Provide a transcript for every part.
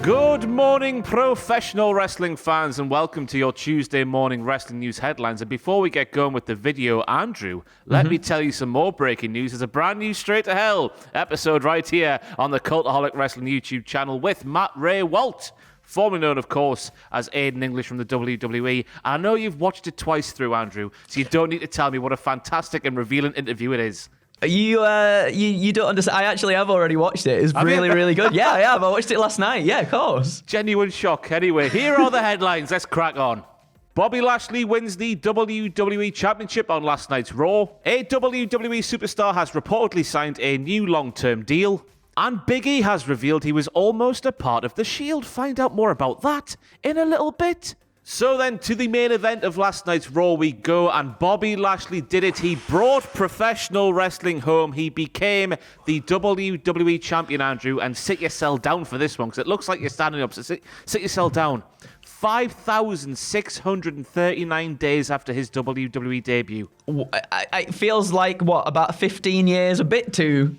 Good morning, professional wrestling fans, and welcome to your Tuesday morning wrestling news headlines. And before we get going with the video, Andrew, let me tell you some more breaking news. There's a brand new Straight to Hell episode right here on the Cultaholic Wrestling YouTube channel with Matt Ray Walt, formerly known, of course, as Aiden English from the WWE. I know you've watched it twice through, Andrew, so you don't need to tell me what a fantastic and revealing interview it is. You don't understand. I actually have already watched it. It's really good. Yeah, I have. I watched it last night. Yeah, of course. Genuine shock. Anyway, here are the headlines. Let's crack on. Bobby Lashley wins the WWE Championship on last night's Raw. A WWE superstar has reportedly signed a new long-term deal. And Big E has revealed he was almost a part of the Shield. Find out more about that in a little bit. So then, to the main event of last night's Raw we go, and Bobby Lashley did it. He brought professional wrestling home. He became the WWE Champion, Andrew, and sit yourself down for this one, because it looks like you're standing up, so sit yourself down. 5,639 days after his WWE debut. It feels like, about 15 years, a bit too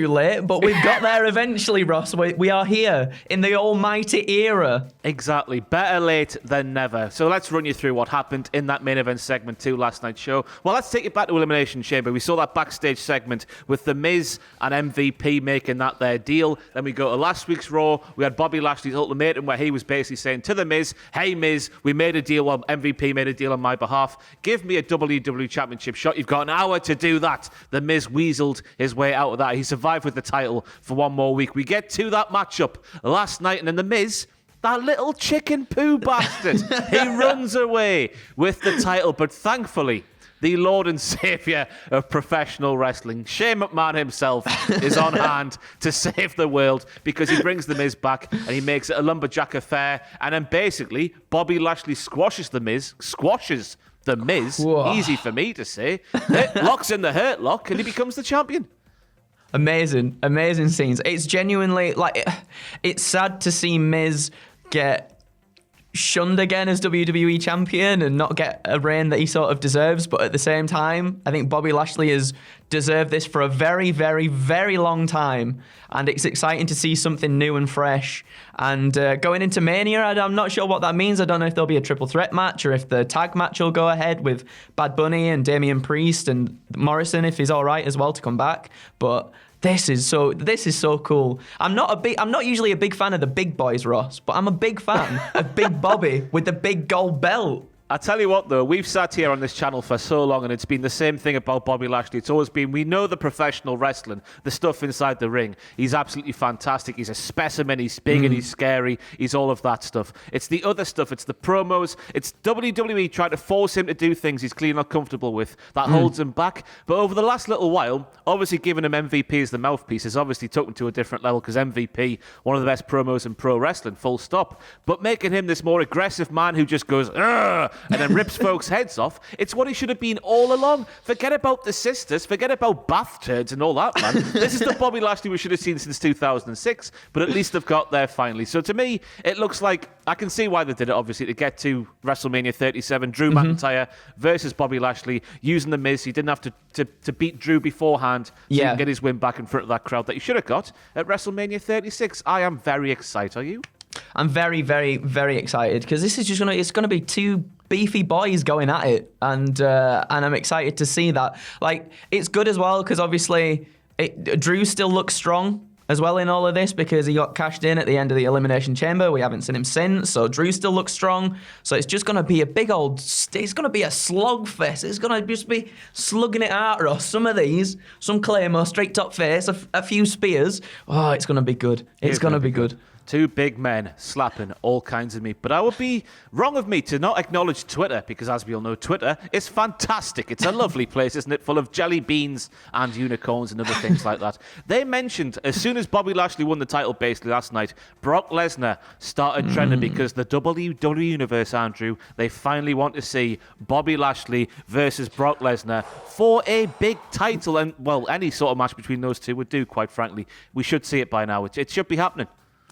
late, but we've got there eventually, Ross. We are here in the almighty era. Exactly. Better late than never. So let's run you through what happened in that main event segment 2 last night's show. Well, let's take it back to Elimination Chamber. We saw that backstage segment with The Miz and MVP making that their deal. Then we go to last week's Raw. We had Bobby Lashley's ultimatum where he was basically saying to The Miz, hey Miz, we made a deal, well, MVP made a deal on my behalf. Give me a WWE Championship shot. You've got an hour to do that. The Miz weaseled his way out of that. He survived with the title for one more week. We get to that matchup last night, and then The Miz, that little chicken poo bastard, he runs away with the title. But thankfully, the Lord and Savior of professional wrestling, Shane McMahon himself, is on hand to save the world, because he brings The Miz back and he makes it a lumberjack affair. And then basically, Bobby Lashley squashes The Miz. Whoa. Easy for me to say. Locks in the hurt lock, and he becomes the champion. Amazing scenes. It's genuinely, it's sad to see Miz get shunned again as WWE Champion and not get a reign that he sort of deserves. But at the same time, I think Bobby Lashley has deserved this for a very, very, very long time. And it's exciting to see something new and fresh. And going into Mania, I'm not sure what that means. I don't know if there'll be a triple threat match or if the tag match will go ahead with Bad Bunny and Damian Priest and Morrison, if he's all right as well to come back. But this is so cool. I'm not usually a big fan of the big boys, Ross, but I'm a big fan of Big Bobby with the big gold belt. I tell you what, though, we've sat here on this channel for so long, and it's been the same thing about Bobby Lashley. It's always been, we know the professional wrestling, the stuff inside the ring. He's absolutely fantastic. He's a specimen. He's big and he's scary. He's all of that stuff. It's the other stuff. It's the promos. It's WWE trying to force him to do things he's clearly not comfortable with. That holds him back. But over the last little while, obviously giving him MVP as the mouthpiece has obviously took him to a different level, because MVP, one of the best promos in pro wrestling, full stop. But making him this more aggressive man who just goes, "Ugh," and then rips folks' heads off, it's what he should have been all along. Forget about the sisters, forget about bath turds and all that, man. This is the Bobby Lashley we should have seen since 2006, but at least they've got there finally. So to me, it looks like, I can see why they did it, obviously, to get to WrestleMania 37, Drew McIntyre versus Bobby Lashley, using The Miz. He didn't have to beat Drew beforehand so he can get his win back in front of that crowd that he should have got at WrestleMania 36. I am very excited. Are you? I'm very, very, very excited, because this is just it's gonna be two beefy boys going at it, and I'm excited to see that. It's good as well, because obviously Drew still looks strong as well in all of this, because he got cashed in at the end of the Elimination Chamber. We haven't seen him since, so Drew still looks strong. So it's just going to be a big old, it's going to be a slugfest. It's going to just be slugging it out, Ross. Some of these, some Claymore, straight top face, a few spears. Oh, it's going to be good. It's going to be good. Two big men slapping all kinds of meat. But I would be wrong of me to not acknowledge Twitter, because as we all know, Twitter is fantastic. It's a lovely place, isn't it? Full of jelly beans and unicorns and other things like that. They mentioned, as soon as Bobby Lashley won the title basically last night, Brock Lesnar started trending, because the WWE Universe, Andrew, they finally want to see Bobby Lashley versus Brock Lesnar for a big title. And, well, any sort of match between those two would do, quite frankly. We should see it by now. It should be happening.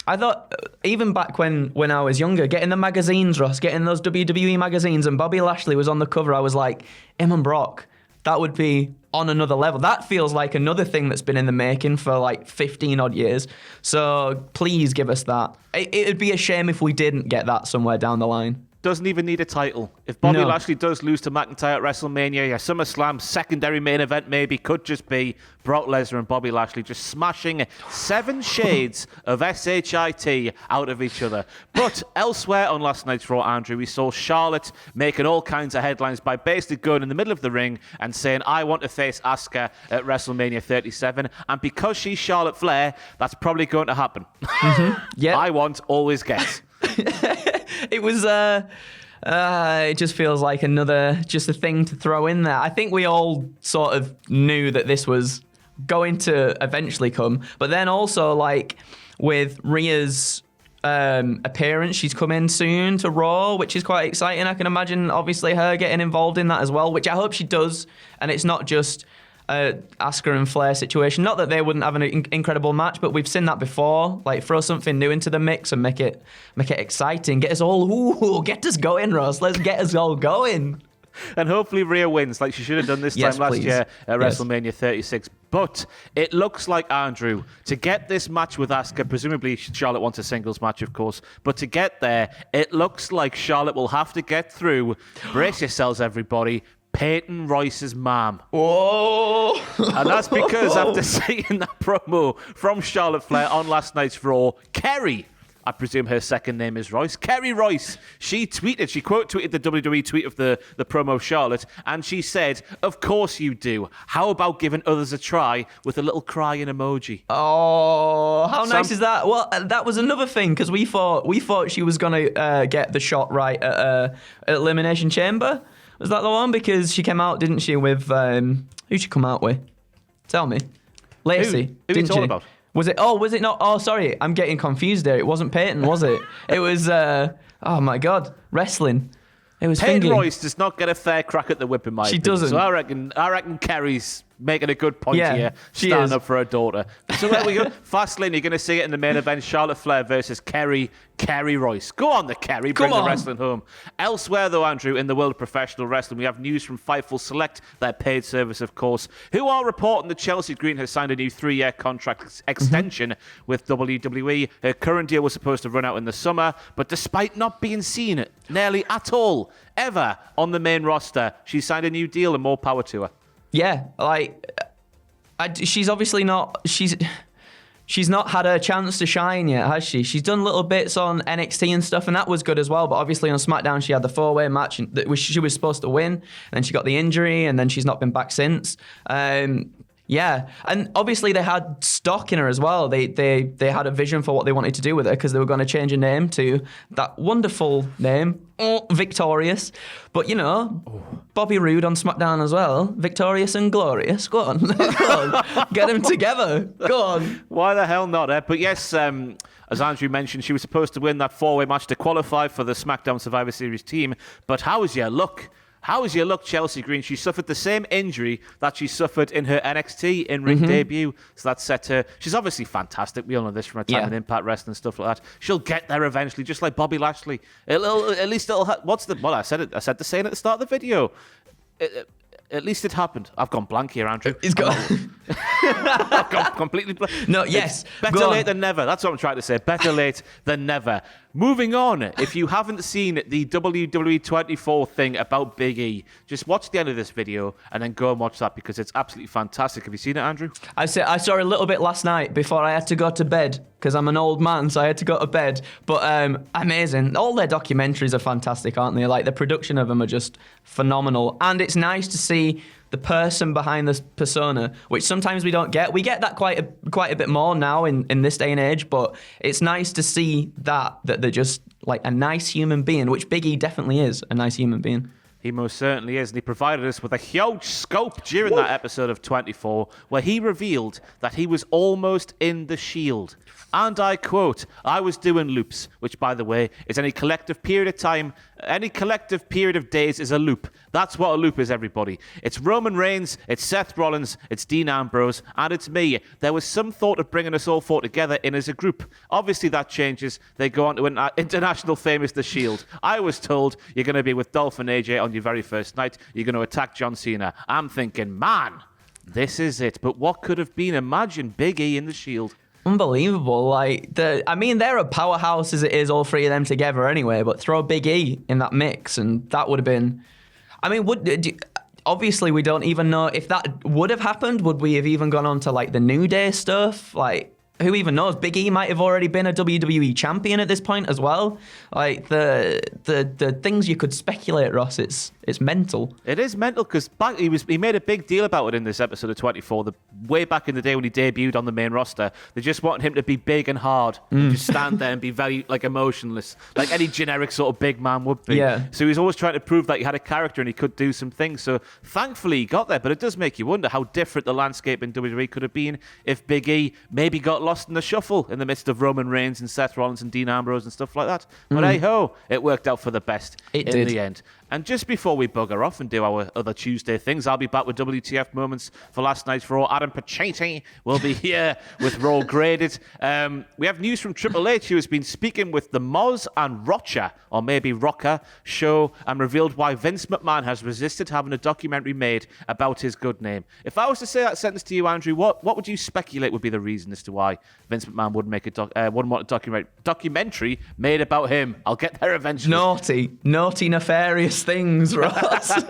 I thought, even back when I was younger, getting the magazines, Ross, getting those WWE magazines, and Bobby Lashley was on the cover, I was like, him and Brock, That would be on another level. That feels like another thing that's been in the making for like 15 odd years. So please give us that. It'd be a shame if we didn't get that somewhere down the line. Doesn't even need a title. If Bobby No. Lashley does lose to McIntyre at WrestleMania, yeah, SummerSlam, secondary main event maybe, could just be Brock Lesnar and Bobby Lashley just smashing 7 shades of SHIT out of each other. But elsewhere on last night's Raw, Andrew, we saw Charlotte making all kinds of headlines by basically going in the middle of the ring and saying, I want to face Asuka at WrestleMania 37. And because she's Charlotte Flair, that's probably going to happen. Yeah. I want, always get. It was, it just feels like just a thing to throw in there. I think we all sort of knew that this was going to eventually come. But then also, like, with Rhea's appearance, she's coming soon to Raw, which is quite exciting. I can imagine, obviously, her getting involved in that as well, which I hope she does. And it's not just Asuka and Flair situation. Not that they wouldn't have an incredible match, but we've seen that before. Like, throw something new into the mix and make it exciting. Get us all, get us going, Ross. Let's get us all going. And hopefully Rhea wins like she should have done this time last year at WrestleMania 36. But it looks like, Andrew, to get this match with Asuka, presumably Charlotte wants a singles match, of course, but to get there, it looks like Charlotte will have to get through, brace yourselves, everybody, Peyton Royce's mom. Whoa! And that's because after seeing that promo from Charlotte Flair on last night's Raw, Kerry, I presume her second name is Royce, Kerry Royce, she quote tweeted the WWE tweet of the promo of Charlotte, and she said, of course you do. How about giving others a try with a little crying emoji? Oh, how nice is that? Well, that was another thing, because we thought she was going to get the shot right at Elimination Chamber. Was that the one? Because she came out, didn't she, with... who'd she come out with? Tell me. Lacey. Who are you talking about? Was it not? Oh, sorry. I'm getting confused there. It wasn't Peyton, was it? It was... oh, my God. Wrestling. It was Peyton Fingy. Royce does not get a fair crack at the whip, in my opinion. She doesn't. So I reckon Kerry's making a good point here, she standing is. up for her daughter. So there we go. Fastlane, you're going to see it in the main event. Charlotte Flair versus Kerry Royce. Go on, the Kerry. Bring the wrestling home. Elsewhere, though, Andrew, in the world of professional wrestling, we have news from Fightful Select, their paid service, of course, who are reporting that Chelsea Green has signed a new 3-year contract extension with WWE. Her current deal was supposed to run out in the summer, but despite not being seen nearly at all, ever, on the main roster, she signed a new deal, and more power to her. Yeah, like, she's obviously not... She's not had her chance to shine yet, has she? She's done little bits on NXT and stuff, and that was good as well. But obviously on SmackDown, she had the 4-way match that she was supposed to win, and then she got the injury, and then she's not been back since. Yeah, and obviously they had stock in her as well. They had a vision for what they wanted to do with her, because they were going to change her name to that wonderful name, Victorious. But, you know, Bobby Roode on SmackDown as well. Victorious and Glorious. Go on. Go on. Get them together. Go on. Why the hell not, eh? But yes, as Andrew mentioned, she was supposed to win that 4-way match to qualify for the SmackDown Survivor Series team. But how is your luck? How is your luck, Chelsea Green? She suffered the same injury that she suffered in her NXT in-ring debut. So that set her... She's obviously fantastic. We all know this from her time in Impact Wrestling and stuff like that. She'll get there eventually, just like Bobby Lashley. At least it'll... Well, I said the saying at the start of the video. At least it happened. I've gone blank here, Andrew. He's got... I've gone completely blank. No, yes. Better late than never. That's what I'm trying to say. Better late than never. Moving on, if you haven't seen the WWE 24 thing about Big E, just watch the end of this video and then go and watch that, because it's absolutely fantastic. Have you seen it, Andrew? I saw a little bit last night before I had to go to bed, because I'm an old man, so I had to go to bed. But amazing. All their documentaries are fantastic, aren't they? Like, the production of them are just phenomenal. And it's nice to see the person behind this persona, which sometimes we don't get. We get that quite a bit more now in this day and age, but it's nice to see that they're just like a nice human being, which Big E definitely is, a nice human being. He most certainly is, and he provided us with a huge scope during that episode of 24, where he revealed that he was almost in the Shield. And I quote, I was doing loops, which, by the way, is any collective period of time Any collective period of days is a loop. That's what a loop is, everybody. It's Roman Reigns, it's Seth Rollins, it's Dean Ambrose, and it's me. There was some thought of bringing us all four together in as a group. Obviously, that changes. They go on to an international famous The Shield. I was told you're going to be with Dolph and AJ on your very first night. You're going to attack John Cena. I'm thinking, man, this is it. But what could have been? Imagine Big E in The Shield. Unbelievable. They're a powerhouse as it is, all three of them together anyway, but throw Big E in that mix and that would have been... obviously we don't even know if that would have happened. Would we have even gone on to the New Day stuff? Who even knows? Big E might have already been a WWE champion at this point as well. The things you could speculate, Ross, it's mental. It is mental because he made a big deal about it in this episode of 24. Way back in the day when he debuted on the main roster, they just wanted him to be big and hard, and just stand there and be very emotionless, like any generic sort of big man would be. Yeah. So he was always trying to prove that he had a character and he could do some things. So thankfully he got there, but it does make you wonder how different the landscape in WWE could have been if Big E maybe got lost in the shuffle in the midst of Roman Reigns and Seth Rollins and Dean Ambrose and stuff like that. But hey ho, it worked out for the best in the end. And just before we bugger off and do our other Tuesday things, I'll be back with WTF moments for last night's Raw. Adam Pacini will be here with Raw Graded. We have news from Triple H, who has been speaking with the Moz and Rocha, or maybe Rocker, show and revealed why Vince McMahon has resisted having a documentary made about his good name. If I was to say that sentence to you, Andrew, what would you speculate would be the reason as to why Vince McMahon wouldn't make wouldn't want a documentary made about him? I'll get there eventually. Naughty, nefarious things, Ross.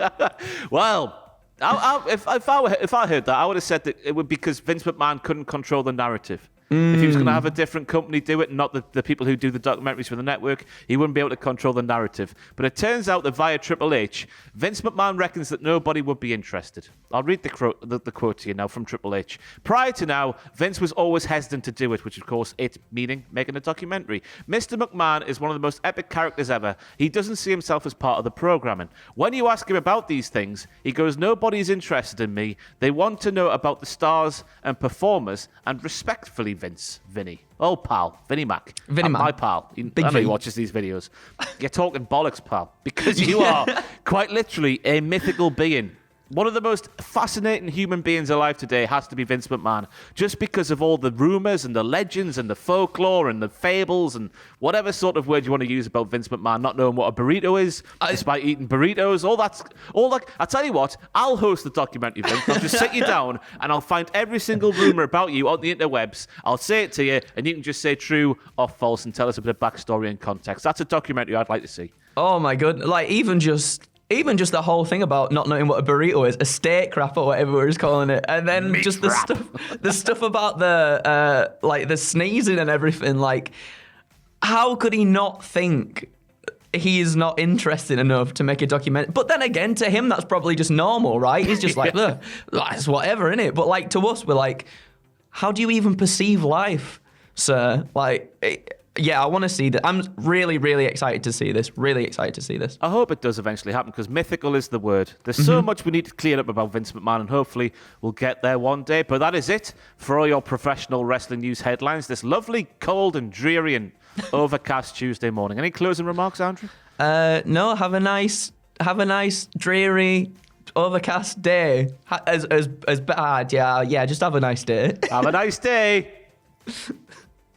Well, if I heard that, I would have said that it would be because Vince McMahon couldn't control the narrative. If he was going to have a different company do it, not the people who do the documentaries for the network, he wouldn't be able to control the narrative. But it turns out that via Triple H, Vince McMahon reckons that nobody would be interested. I'll read the quote to you now from Triple H. Prior to now, Vince was always hesitant to do it, which of course it meaning making a documentary. Mr. McMahon is one of the most epic characters ever. He doesn't see himself as part of the programming. When you ask him about these things, he goes, nobody's interested in me. They want to know about the stars and performers, and respectfully, Vinny. Oh, pal. Vinny Mac. My pal. I know he watches these videos. You're talking bollocks, pal. Because you are quite literally a mythical being. One of the most fascinating human beings alive today has to be Vince McMahon, just because of all the rumors and the legends and the folklore and the fables and whatever sort of word you want to use about Vince McMahon not knowing what a burrito is, despite eating burritos, all that. I tell you what, I'll host the documentary, Vince. I'll just sit you down and I'll find every single rumor about you on the interwebs. I'll say it to you, and you can just say true or false and tell us a bit of backstory and context. That's a documentary I'd like to see. Oh my god! Even just the whole thing about not knowing what a burrito is, a steak wrap or whatever we're just calling it, and then Meat just wrap. the stuff about the sneezing and everything. How could he not think he is not interested enough to make a documentary? But then again, to him, that's probably just normal, right? He's just it's whatever, innit? But to us, we're how do you even perceive life, sir? Yeah, I want to see that. I'm really, really excited to see this. I hope it does eventually happen, because mythical is the word. There's so much we need to clear up about Vince McMahon, and hopefully we'll get there one day. But that is it for all your professional wrestling news headlines this lovely, cold and dreary and overcast Tuesday morning. Any closing remarks, Andrew? No, have a nice, dreary, overcast day. As bad, yeah, just have a nice day. Have a nice day.